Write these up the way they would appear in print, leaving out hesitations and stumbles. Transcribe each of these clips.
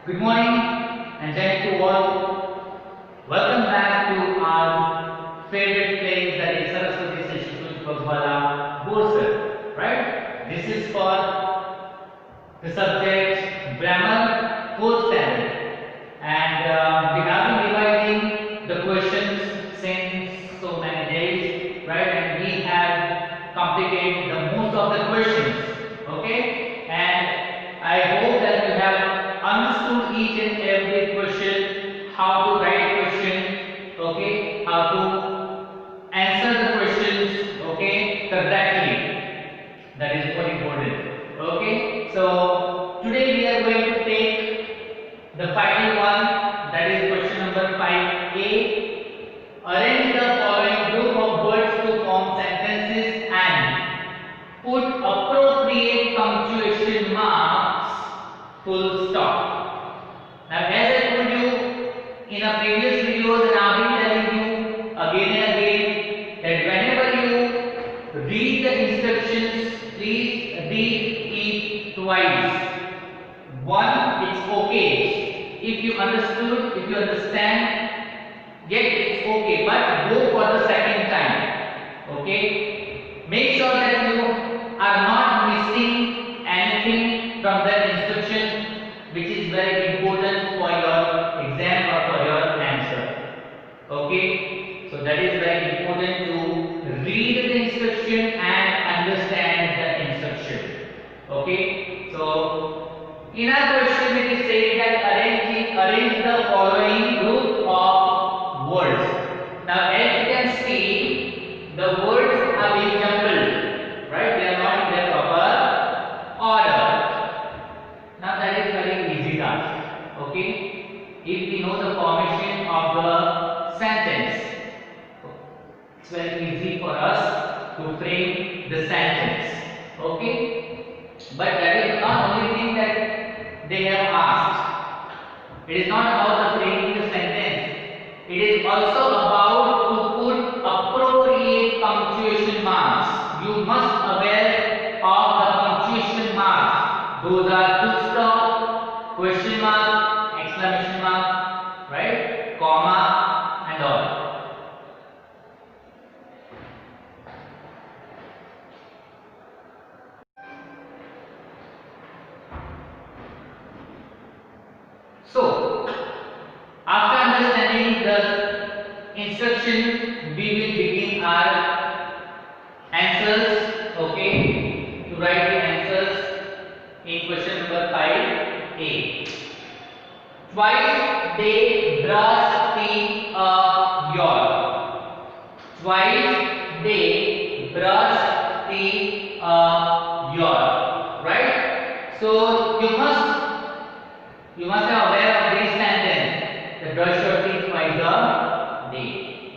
Good morning and thank you all. Welcome back to our favorite place, that is Saraswati Institute Bagwala Borsar. Right? This is for the subject grammar 4th standard, and we have been revising the questions since so many days, right? And we have completed the most of the questions. Okay, and I hope that you have understood each and every question, how to write question, okay, how to answer the questions, okay, correctly. That is very important. Okay, so today we are going to take the final one, that is question number 5a. Arrange the following group of words to form sentences and put appropriate punctuation marks, full stop. Now, as I told you in a previous videos, and I will be telling you again and again that whenever you read the instructions, please read it twice. One, it's okay. If you understood, if you understand, yet it's okay, but go for the second time. Okay? Make sure that you are not missing anything from that instruction, which is very important for your exam or for your answer. Okay, so that is very important to read the instruction and understand the instruction. Okay, so in our question it is saying that arrange the following group of words. Now, as you can see, the words are being jumbled, right? They are not in their proper order. Now, that is very easy task. Okay, if we know the formation of the sentence, it's very easy for us to frame the sentence. Okay, but that is not only thing that they have asked. It is not about the framing the sentence. It is also about to put appropriate punctuation marks. You must aware of the punctuation marks. Those are full stop, question mark, exclamation mark, right? Comma and all. So, after understanding the instruction, we will begin our answers. Okay, to write the answers in question number 5a. Twice they brush teeth your. Twice they brush teeth your. Right? So you must have aware of this sentence. The brush your teeth twice a day.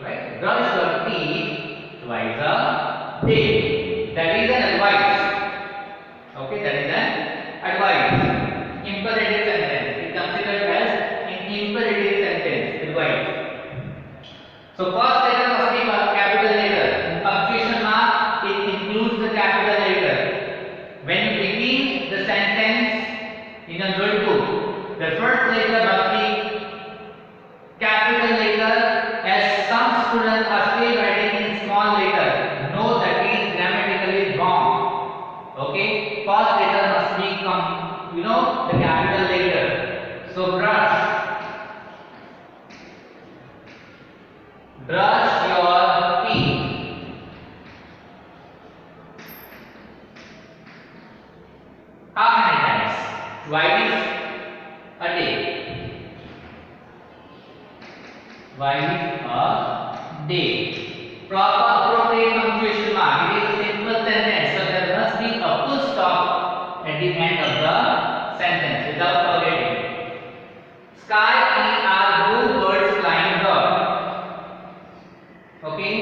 Right? Brush your teeth twice a day. That is an advice. Okay, that is an advice. Imperative sentence. It considered as an imperative sentence. Advice. So first letter must be a capital letter. Punctuation mark, it includes the capital letter. When you begin the sentence in a notebook, the first letter must be capital letter, as some students are still writing in small letter. No, that is grammatically wrong. Okay, first letter must be the capital letter. So brush your teeth. How many times? Twice a day. Twice a day. Proper appropriate punctuation mark. It is a simple sentence, so there must be a full stop at the end of the sentence without forgetting. Sky are blue birds flying above. Okay.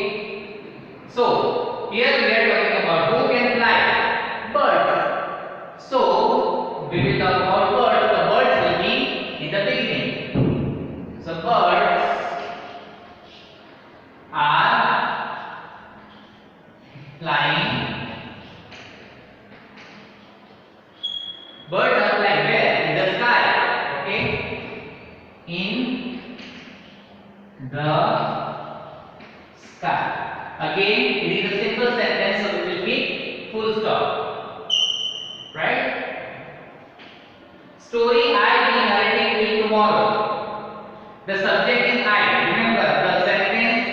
So here we are talking about who can fly? Birds. So we will talk about birds. The birds will be in the beginning. So birds are flying. Birds are flying where? In the sky. Okay. the sky. Again, it is a simple sentence, so it will be full stop. Right? Story I will be narrating will tomorrow. The subject is I. Remember, the sentence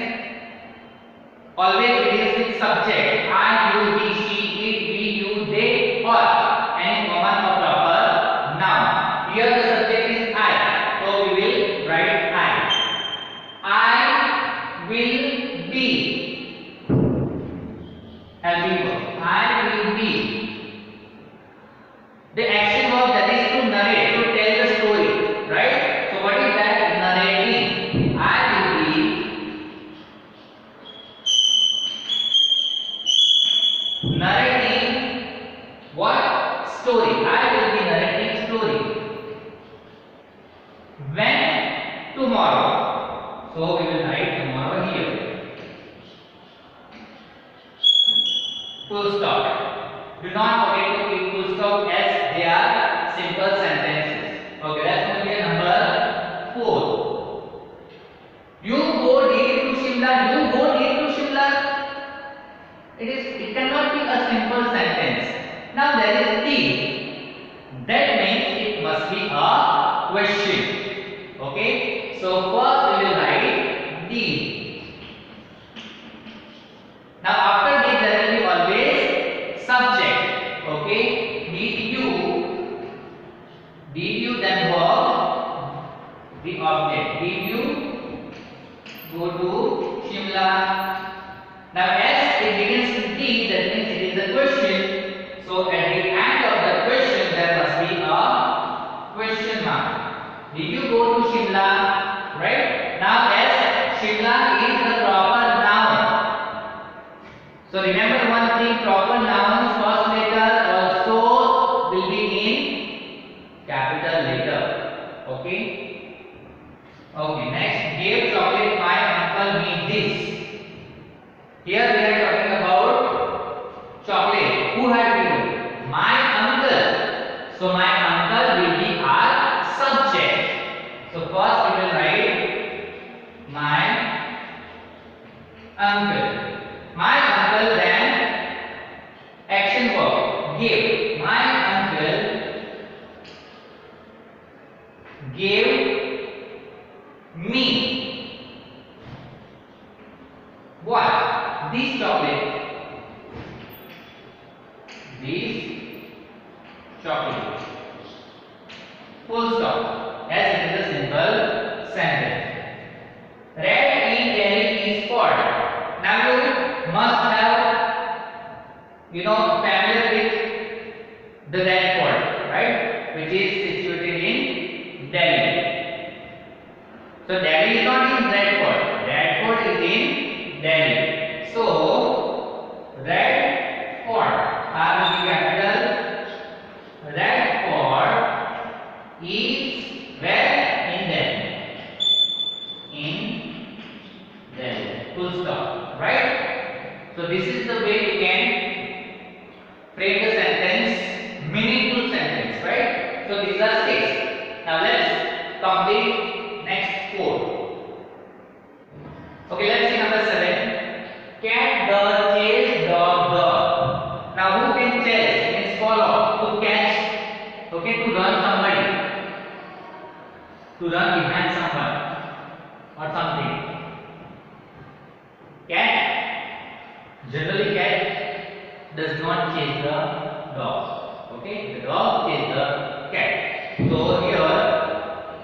always begins with subject. I, you, he, she, it, we, you, they, or any common or proper noun. Here the subject is I, so we will write I. I will be helping verb. I will be. The action verb, that is to narrate, to tell the story, right? So what is that? Narrating. I will be narrating what? Story. I will be narrating story. When? Tomorrow. So we will write tomorrow here. Full stop. Do not forget to keep full stop as they are simple sentences. Okay, let's move to number 4. You go deep to Shimla. You go deep to Shimla. It cannot be a simple sentence. Now there is deep. That means it must be a question. Okay. So first we will write deep. Now after deep there will be always subject. Okay. Did you then verb the object. Did you go to Shimla? Now as it begins with D, that means it is a question. So at the end of the question there must be a question mark. Did you go to Shimla? Right? Now as Shimla is the proper noun. So remember one thing, proper nouns first letter also will be in capital letter. Okay? Okay, next, gave chocolate my uncle me this. Here we are talking about chocolate. Who had given? My uncle. So my uncle will be our subject. So first we will write my uncle. My uncle, then action verb give. My uncle gave me what? This chocolate. This chocolate. Full stop. As it is a simple sentence. Red in Delhi is spot. Now you must have, familiar with the red fort, right? Which is situated in Delhi. So Delhi is not in red fort. Red fort is in Delhi. So red fort, R will be capital. Red fort is where? In Delhi. In Delhi. Full stop. Right? So this is the way we can frame the sentence, meaningful sentence, right? So these are 6. Now let's complete next 4. Okay, let's see number 7. Cat, the, chase, dog, the. Now who can chase? Means follow, to catch, okay, to run somebody, to run behind someone or something. Cat, generally cat does not chase the dog. Okay, the dog chases the cat. So here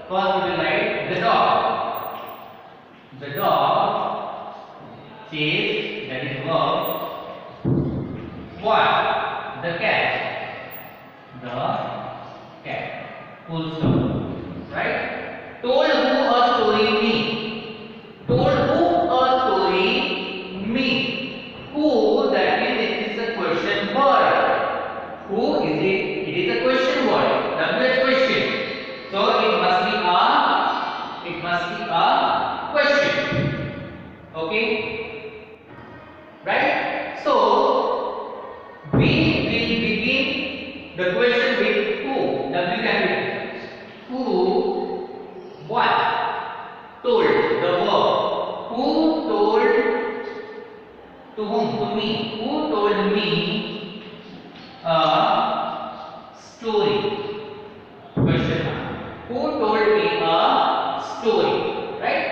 first we will write the dog. The dog chased, that is verb, what? The cat. The cat. Full stop. Right? Told who a story me. Told who a story me. Who, that means it is a question word. Who is it? It is a question word. WH question. So it must be a question. Okay? Right? So we will begin the question with who. W capital. Who, what? Told, the verb. who told me a story? Question mark. Who told me a story? Right?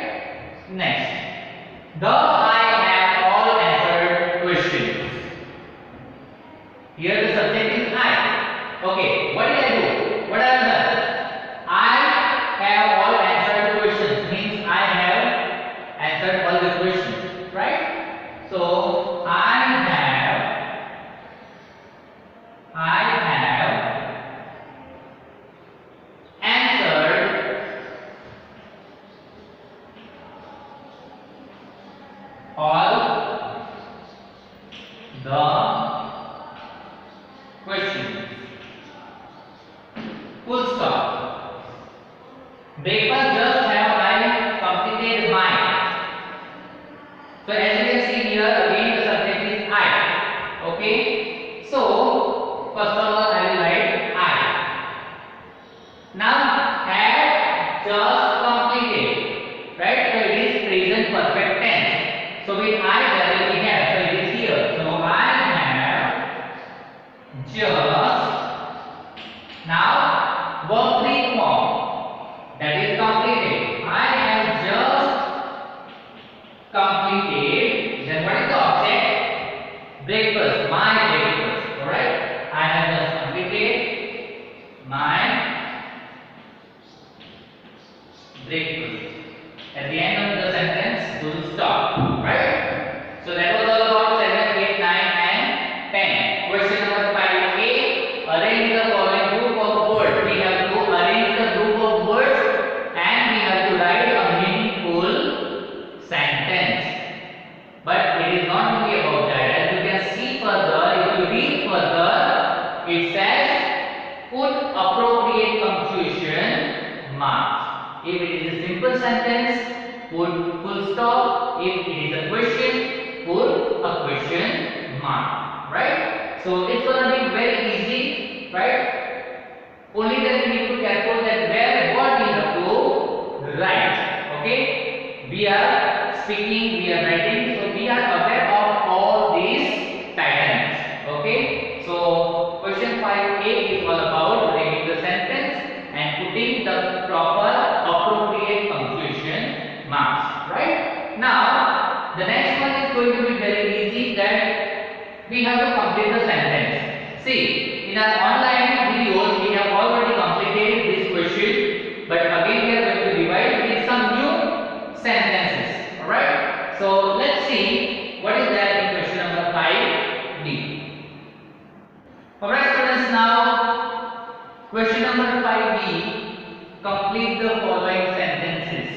Next. The I have all answered questions. Here the subject is I. Okay, what did I do? What I have done? I have all answered questions. Means I have answered all the questions. Right? So I have answered all the questions. Full stop. Breakfast just have I completed mine. So as you can see here, again the subject is I. Okay. So first of all I will write I. Now have just completed. Right. So it is present perfect tense. So with I there will be have. So it is here. So I have just. Now verb 3 form, that is completed. I have just completed. Then what is the object? Breakfast, my breakfast. Alright, I have just completed my breakfast. At the end of the sentence, full stop. Right? So that was all about 7, 8, 9 and 10. Question number 5a. Arrange the following group of words. We have to arrange the group of words and we have to write a meaningful sentence. But it is not only about that. As you can see further, if you read further, it says put appropriate punctuation marks. If it is a simple sentence, put full stop. If it is a question, put a question mark. Right? So it's gonna be very easy, right? Only that we need to careful that where what we have to write. Okay? We are speaking, we are writing, so we are aware of all these patterns. Okay? So question 5a is all about writing the sentence and putting the proper appropriate punctuation marks. Right? Now the next one is going to be very easy, that we have to complete the sentence. See, in our online videos, we have already completed this question, but again we are going to revise with some new sentences. Alright? So let's see what is there in question number 5b. Alright students, now question number 5b, complete the following sentences.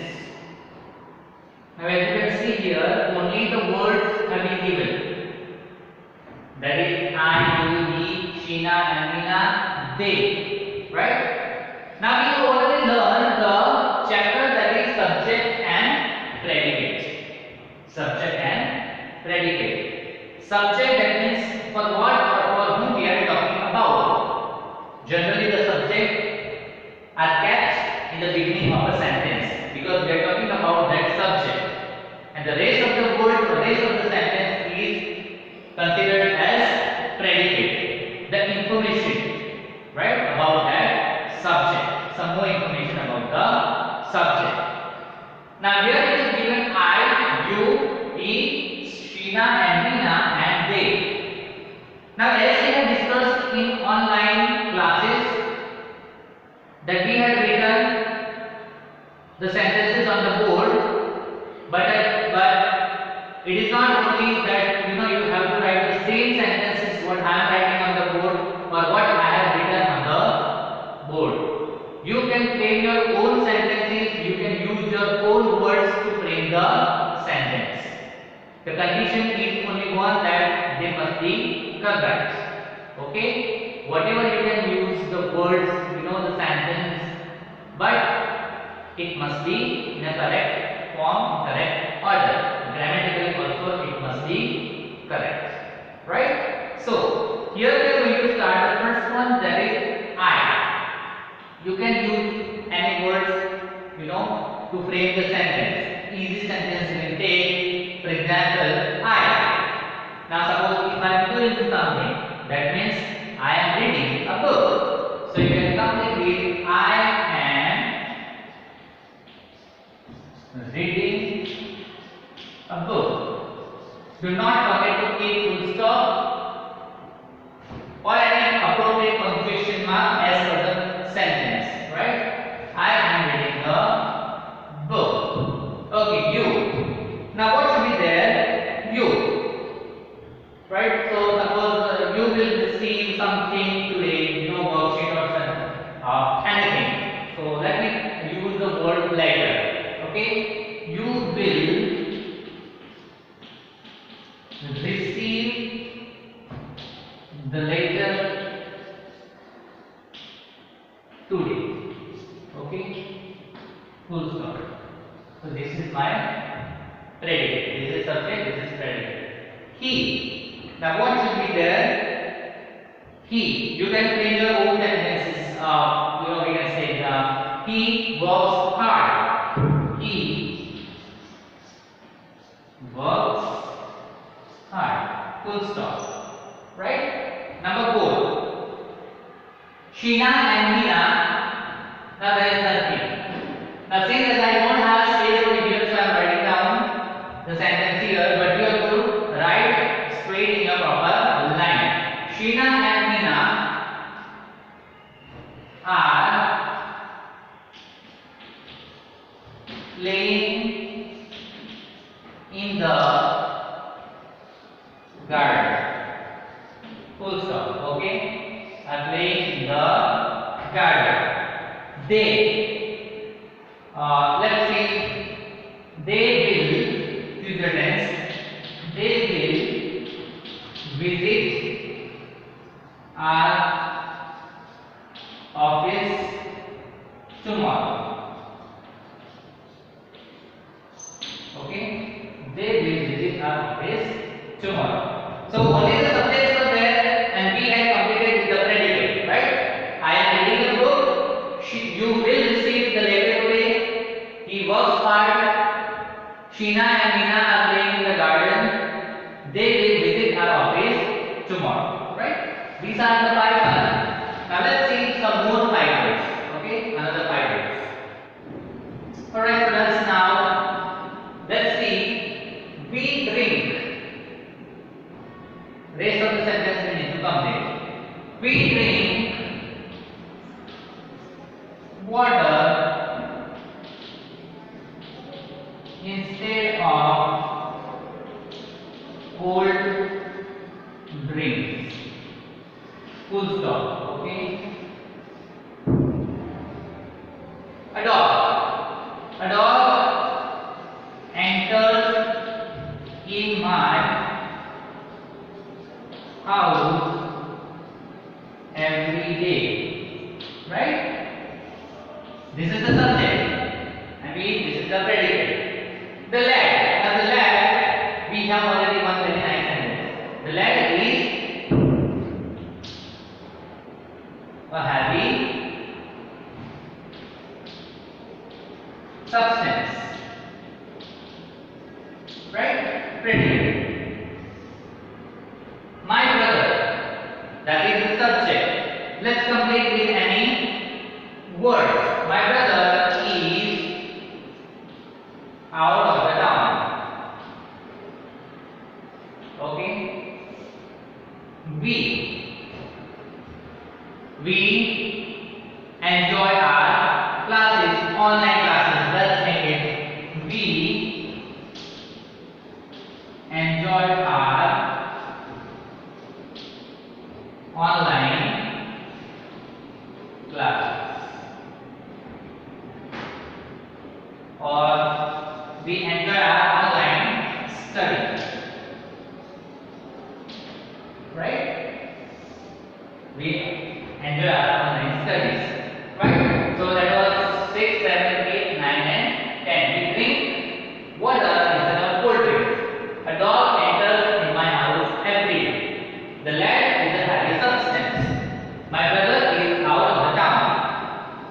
Now as you can see here, only the words have been given. That is I, you, he, Sheena, Amina, they. Right? Now we have already learned the chapter that is subject and predicate. Subject and predicate. Subject, that means for what or for whom we are talking about. Generally the subject are kept in the beginning of a sentence because we are talking about that subject. And the rest of the word, the rest of the sentence is considered as predicate, the information, right, about that subject, some more information about the subject. Now here it is given I, you, he, Sheena, and Meena, and they. Now as we have discussed in online classes, that we have written the sentences on the board, but it is not only that you have to write the same sentences what I am writing on the board or what I have written on the board. You can frame your own sentences, you can use your own words to frame the sentence. The condition is only one, that they must be correct. Okay? Whatever you can use the words, the sentence, but it must be in a correct form, correct order. Grammatically also it must be correct. Right? So here we are going to start the first one, that is I. You can use any words to frame the sentence. Easy sentence you can take, for example, I. Now suppose if I am doing something, that means I am reading a book. So you can complete with I am reading a book. Do not forget to keep full stop or any appropriate punctuation mark as per the sentence, right? I am reading a book. Okay, you. Now what should be there? You. Right? So suppose you will receive something today, worksheet or anything. So let me use the word letter. Okay? You will receive the letter today. Okay? Full stop. So this is my predicate. This is subject, this is predicate. He. Now what should be there? He. You can change your own sentences. We can say he works hard. He works hard. Full stop. Right? Number 4. Sheena and Meena. Now there is nothing. Now since that I don't have space over here, so I am writing down the sentence here, but you have to write straight in your proper line. Sheena and Meena are playing in the garden. Full stop. Okay? Are playing in the garden. They, let's see, they will, future tense, they will visit our office tomorrow. Okay? They will visit our office tomorrow. So only the subjects were there and we had completed the predicate, right? I am reading a book. You will receive the letter today. He works hard. Sheena and Meena are playing in the garden. They will visit our office tomorrow. Right? These are the 5 words. Now let's see some more 5 words. Okay? Another 5 words. Alright, students, now let's see. We drink. Rest of the sentence we need to complete. We drink water instead of cold drinks. Full stop. Okay? A dog. A dog enters in my house every day. Right? This is the subject. This is the predicate. The lad. Now the lad, we have already one very nice sentence. The lad is a heavy substance. Right? Predicate. My brother. That is the subject. Let's complete with any words. My brother is out of the town. Okay? We enjoy our classes, online classes. Let's make it. We enjoy our online classes. Or we enjoy our online study. Right? We enjoy our online studies. Right? So that was 6, 7, 8, 9 and 10. We drink water instead of cold drinks. A dog enters in my house every day. The lad is a heavy substance. My brother is out of the town.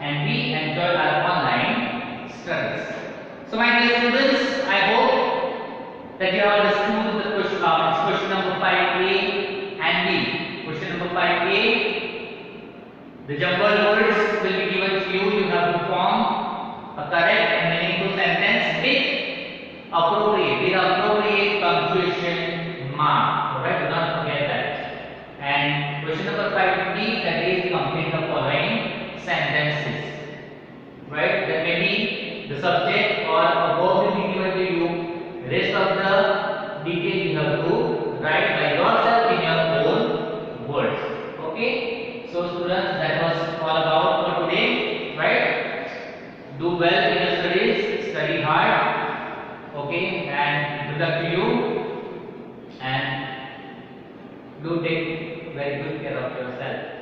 And we enjoy our online studies. So my dear students, I hope that you have understood the question number 5a The jumbled words will be given to you. You have to form a correct and meaningful sentence with appropriate punctuation mark. Alright, do not forget that. And question number 5 will be that is complete the following sentences. Right? That may be the subject or a verb will be given to you. Rest of the detail you have to write by yourself in your own words. Okay? So students, that was all about for today. Right? Do well in your studies. Study hard. Okay? And good luck to you. And do take very good care of yourself.